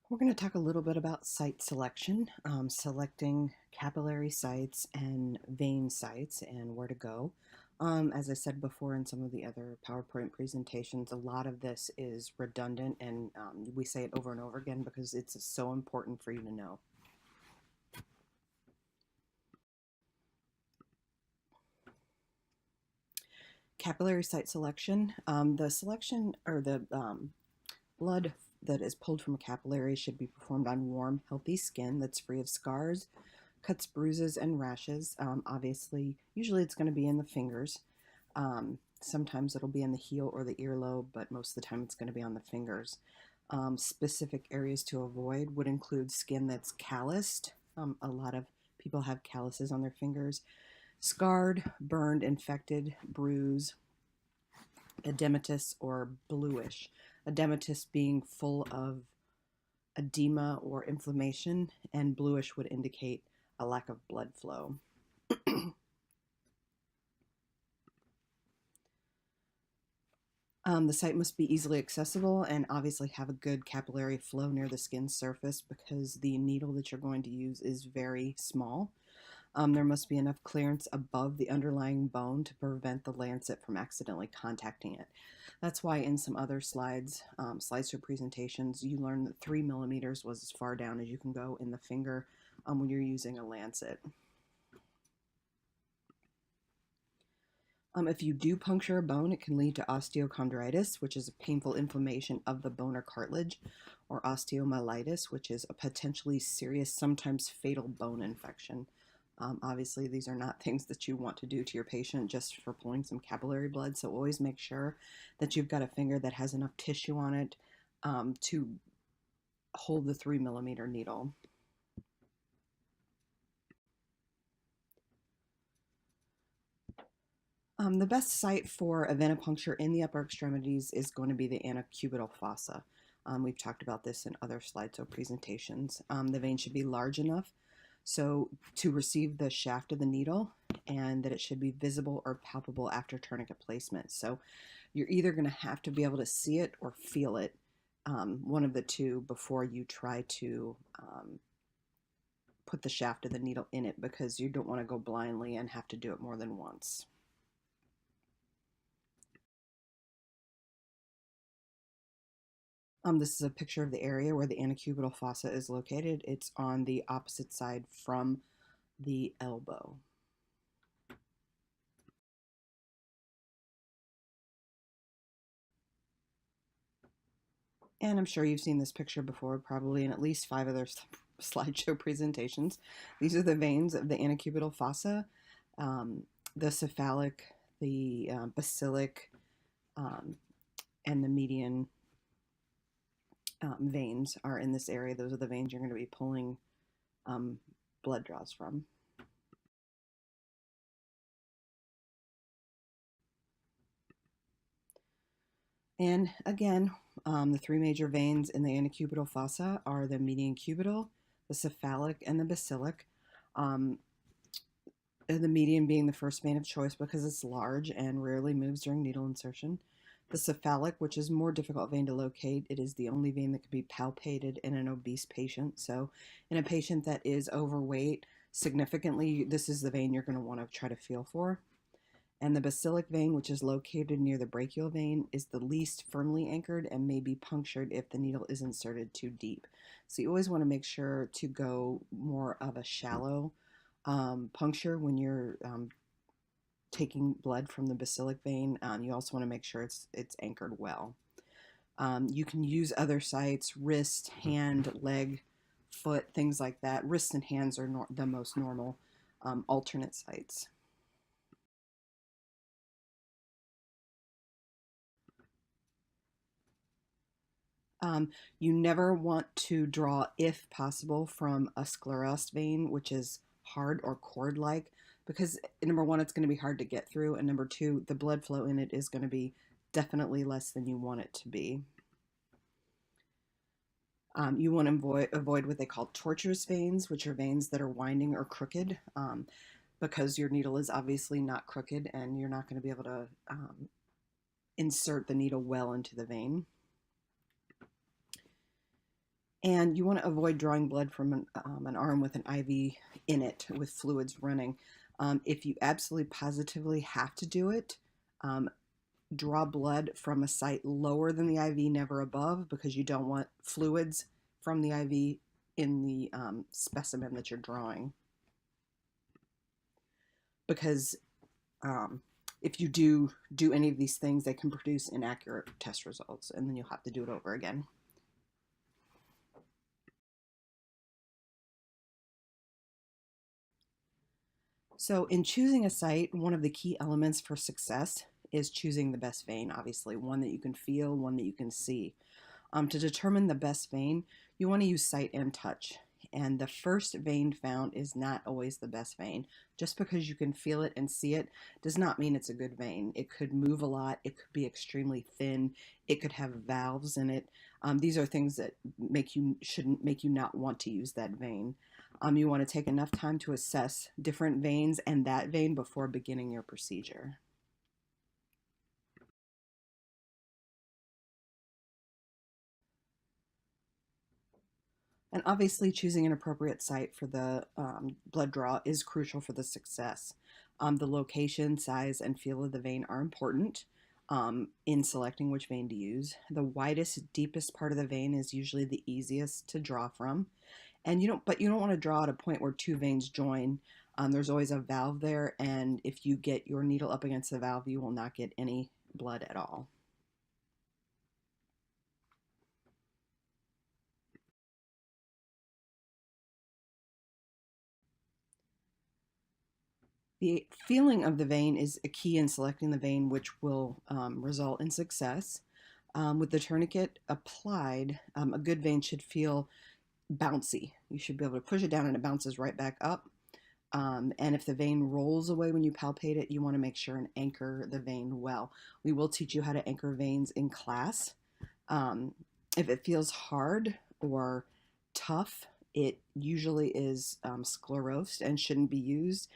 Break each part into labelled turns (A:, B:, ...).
A: We're going to talk a little bit about site selection, selecting capillary sites and vein sites and where to go. As I said before in some of the other PowerPoint presentations, a lot of this is redundant and we say it over and over again because it's so important for you to know. Capillary site selection, the selection or the blood that is pulled from a capillary should be performed on warm, healthy skin that's free of scars, cuts, bruises, and rashes. Obviously, usually it's going to be in the fingers. Sometimes it'll be in the heel or the earlobe, but most of the time it's going to be on the fingers. Specific areas to avoid would include skin that's calloused. A lot of people have calluses on their fingers. Scarred, burned, infected, bruise, edematous, or bluish. Edematous being full of edema or inflammation, and bluish would indicate a lack of blood flow. The site must be easily accessible and obviously have a good capillary flow near the skin surface because the needle that you're going to use is very small. There must be enough clearance above the underlying bone to prevent the lancet from accidentally contacting it. That's why in some other slides or presentations, you learn that 3 millimeters was as far down as you can go in the finger when you're using a lancet. If you do puncture a bone, it can lead to osteochondritis, which is a painful inflammation of the bone or cartilage, or osteomyelitis, which is a potentially serious, sometimes fatal bone infection. Obviously, these are not things that you want to do to your patient just for pulling some capillary blood, so always make sure that you've got a finger that has enough tissue on it to hold the 3 millimeter needle. The best site for a venipuncture in the upper extremities is going to be the antecubital fossa. We've talked about this in other slides or presentations. The vein should be large enough so to receive the shaft of the needle, and that it should be visible or palpable after tourniquet placement. So you're either going to have to be able to see it or feel it, one of the two, before you try to put the shaft of the needle in it, because you don't want to go blindly and have to do it more than once. This is a picture of the area where the antecubital fossa is located. It's on the opposite side from the elbow. And I'm sure you've seen this picture before, probably in at least 5 other slideshow presentations. These are the veins of the antecubital fossa, the cephalic, the basilic, and the median veins are in this area. Those are the veins you're going to be pulling blood draws from. And again, the 3 major veins in the antecubital fossa are the median cubital, the cephalic, and the basilic. The median being the first vein of choice because it's large and rarely moves during needle insertion. The cephalic, which is more difficult vein to locate, it is the only vein that can be palpated in an obese patient. So in a patient that is overweight significantly, this is the vein you're going to want to try to feel for. And the basilic vein, which is located near the brachial vein, is the least firmly anchored and may be punctured if the needle is inserted too deep. So you always want to make sure to go more of a shallow puncture when you're taking blood from the basilic vein. You also want to make sure it's anchored well. You can use other sites: wrist, hand, leg, foot, things like that. Wrists and hands are the most normal alternate sites. You never want to draw, if possible, from a sclerosed vein, which is hard or cord-like, because number one, it's going to be hard to get through, and number two, the blood flow in it is going to be definitely less than you want it to be. You want to avoid what they call tortuous veins, which are veins that are winding or crooked, because your needle is obviously not crooked and you're not going to be able to insert the needle well into the vein. And you want to avoid drawing blood from an arm with an IV in it with fluids running. If you absolutely positively have to do it, um, draw blood from a site lower than the IV, never above, because you don't want fluids from the IV in the specimen that you're drawing. Because um, if you do any of these things, they can produce inaccurate test results, and then you'll have to do it over again. So in choosing a site, one of the key elements for success is choosing the best vein, obviously, one that you can feel, one that you can see. To determine the best vein, you want to use sight and touch. And the first vein found is not always the best vein. Just because you can feel it and see it does not mean it's a good vein. It could move a lot. It could be extremely thin. It could have valves in it. These are things that shouldn't make you not want to use that vein. You want to take enough time to assess different veins and that vein before beginning your procedure. And obviously, choosing an appropriate site for the blood draw is crucial for the success. The location, size, and feel of the vein are important in selecting which vein to use. The widest, deepest part of the vein is usually the easiest to draw from, and but you don't want to draw at a point where two veins join. There's always a valve there, and if you get your needle up against the valve, you will not get any blood at all. The feeling of the vein is a key in selecting the vein which will result in success. With the tourniquet applied, a good vein should feel bouncy. You should be able to push it down and it bounces right back up. And if the vein rolls away when you palpate it, you want to make sure and anchor the vein well. We will teach you how to anchor veins in class. Um, if it feels hard or tough, it usually is sclerosed and shouldn't be used.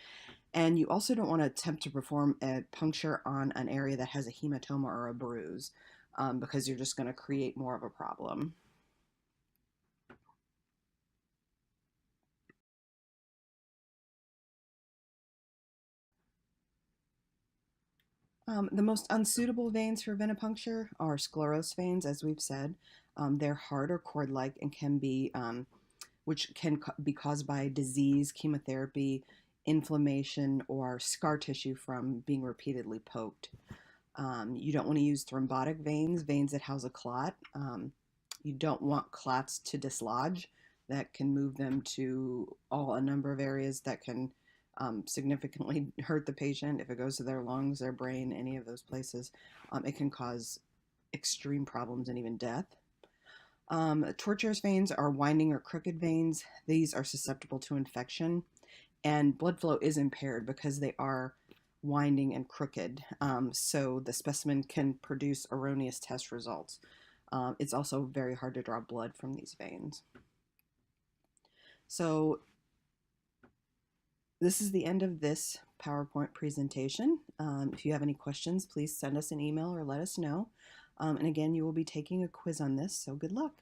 A: And you also don't want to attempt to perform a puncture on an area that has a hematoma or a bruise because you're just going to create more of a problem. The most unsuitable veins for venipuncture are sclerosed veins, as we've said. They're hard or cord-like and can be, which can be caused by disease, chemotherapy, inflammation, or scar tissue from being repeatedly poked. You don't want to use thrombotic veins, veins that house a clot. You don't want clots to dislodge. That can move them to a number of areas that can significantly hurt the patient. If it goes to their lungs, their brain, any of those places, it can cause extreme problems and even death. Tortuous veins are winding or crooked veins. These are susceptible to infection, and blood flow is impaired because they are winding and crooked. So the specimen can produce erroneous test results. It's also very hard to draw blood from these veins. So this is the end of this PowerPoint presentation. If you have any questions, please send us an email or let us know. And again, you will be taking a quiz on this, so good luck.